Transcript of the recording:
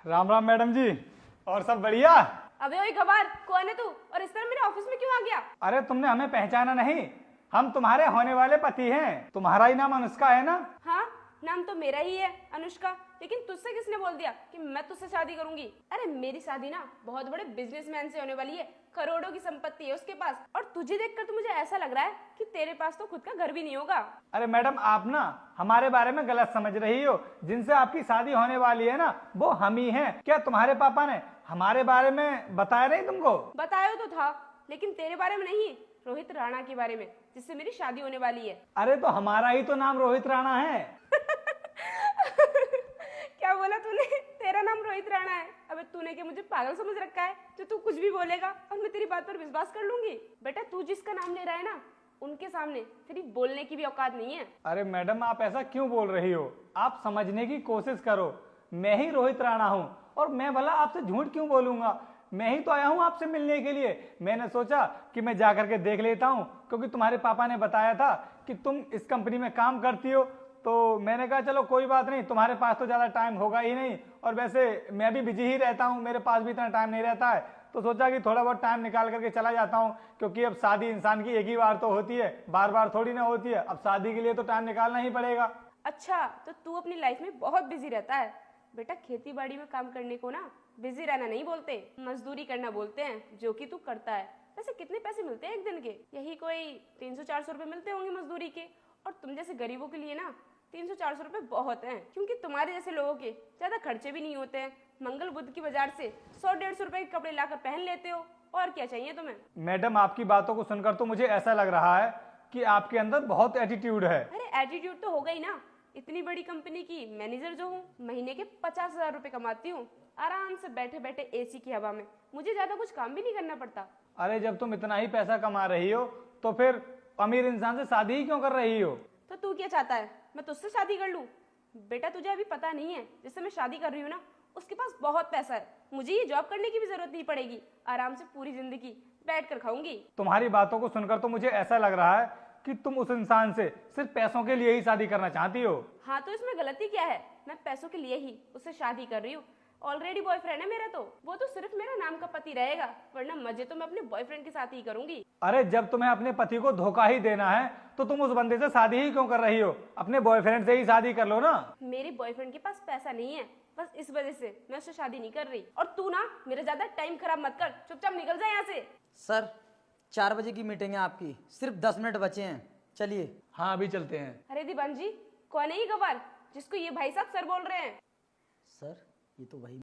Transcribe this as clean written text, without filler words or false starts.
Ram Ram madam जी, और सब बढ़िया। अबे ओए गवार, कौन है तू और इस तरह मेरे ऑफिस में क्यों आ गया? अरे तुमने हमें पहचाना नहीं? हम तुम्हारे होने वाले पति हैं। तुम्हारा ही नाम अनुष्का है ना? हाँ, नाम तो मेरा ही है, अनुष्का। लेकिन तुझसे किसने बोल दिया कि मैं तुझसे शादी करूंगी? अरे मेरी शादी ना बहुत बड़े बिजनेसमैन से होने वाली है, करोड़ों की संपत्ति है उसके पास। और तुझे देखकर तो मुझे ऐसा लग रहा है कि तेरे पास तो खुद का घर भी नहीं होगा। अरे मैडम, आप ना हमारे बारे में गलत समझ रही हो। जिनसे आपकी शादी होने वाली है ना, वो हम ही हैं। क्या तुम्हारे पापा ने हमारे बारे में बताया नहीं तुमको? बताया तो था, लेकिन तेरे बारे में नहीं, रोहित राणा के बारे में, जिससे मेरी शादी होने वाली है। अरे तो हमारा ही तो नाम रोहित राणा है। क्या बोला तूने? तेरा नाम रोहित राणा है? अबे तूने क्या मुझे पागल समझ रखा है जो तू कुछ भी बोलेगा और मैं तेरी बात पर विश्वास कर लूंगी? बेटा, तू जिसका नाम ले रहा है ना, उनके सामने तेरी बोलने की भी औकात नहीं है। अरे मैडम, आप ऐसा क्यों बोल रही हो? आप समझने की कोशिश करो। मैं ही रोहित राणा हूँ, और मैं भला आपसे झूठ क्यों बोलूंगा? मैं ही तो आया हूँ आपसे मिलने के लिए। मैंने सोचा कि मैं जा करके देख लेता हूँ, क्योंकि तुम्हारे पापा ने बताया था कि तुम इस कंपनी में काम करती हो। तो मैंने कहा चलो कोई बात नहीं, तुम्हारे पास तो ज़्यादा टाइम होगा ही नहीं, और वैसे मैं भी बिजी ही रहता हूँ, मेरे पास भी इतना टाइम नहीं रहता है। तो सोचा कि थोड़ा बहुत टाइम निकाल करके चला जाता हूँ, क्योंकि अब शादी इंसान की एक ही बार तो होती है, बार बार थोड़ी ना होती है। अब शादी के लिए तो टाइम निकालना ही पड़ेगा। अच्छा, तो तू अपनी लाइफ में बहुत बिजी रहता है। बेटा, खेती बाड़ी में काम करने को ना बिजी रहना नहीं बोलते, मजदूरी करना बोलते हैं, जो कि तू करता है। वैसे कितने पैसे मिलते हैं एक दिन के? यही कोई 300-400 रुपए मिलते होंगे मजदूरी के। और तुम जैसे गरीबों के लिए ना 300-400 रुपए बहुत हैं, क्योंकि तुम्हारे जैसे लोगों के ज्यादा खर्चे भी नहीं होते हैं। मंगल बुद्ध की बाजार से 100-150 रुपए के कपड़े लाकर पहन लेते हो, और क्या चाहिए तुम्हें? मैडम, आपकी बातों को सुनकर तो मुझे ऐसा लग रहा है कि आपके अंदर बहुत एटीट्यूड है। अरे एटीट्यूड तो हो गई ना, इतनी बड़ी कंपनी की मैनेजर जो हूँ, महीने के 50,000 रुपए कमाती हूँ, आराम से बैठे बैठे एसी की हवा में। मुझे ज्यादा कुछ काम भी नहीं करना पड़ता। अरे जब तुम इतना ही पैसा कमा रही हो, तो फिर अमीर इंसान से शादी ही क्यों कर रही हो? तो तू क्या चाहता है, मैं तुझसे शादी कर लूं? बेटा, तुझे अभी पता नहीं है, जिससे मैं शादी कर रही हूँ ना, उसके पास बहुत पैसा है। मुझे ये जॉब करने की भी जरूरत नहीं पड़ेगी, आराम से पूरी जिंदगी बैठ कर खाऊंगी। तुम्हारी बातों को सुनकर तो मुझे ऐसा लग रहा है कि तुम उस इंसान से सिर्फ पैसों के लिए ही शादी करना चाहती हो। हाँ, तो इसमें गलती क्या है? मैं पैसों के लिए ही उससे शादी कर रही हूँ। ऑलरेडी बॉयफ्रेंड है मेरा, तो वो तो सिर्फ मेरा नाम का पति रहेगा, वरना मजे तो मैं अपने बॉयफ्रेंड के साथ ही करूंगी। अरे जब तुम्हें अपने पति को धोखा ही देना है, तो तुम उस बंदे से शादी ही क्यों कर रही हो? अपने बॉयफ्रेंड से ही शादी कर लो ना। मेरे बॉयफ्रेंड के पास पैसा नहीं है, बस इस वजह से मैं उससे शादी नहीं कर रही। और तू ना मेरा ज्यादा टाइम खराब मत कर, चुपचाप निकल जा यहाँ से। सर, 4 बजे की मीटिंग है आपकी, सिर्फ 10 मिनट बचे हैं, चलिए। हाँ, अभी चलते हैं। अरे दीवान जी, कौन है ये गवार जिसको ये भाई साहब सर बोल रहे हैं? सर, ये तो वही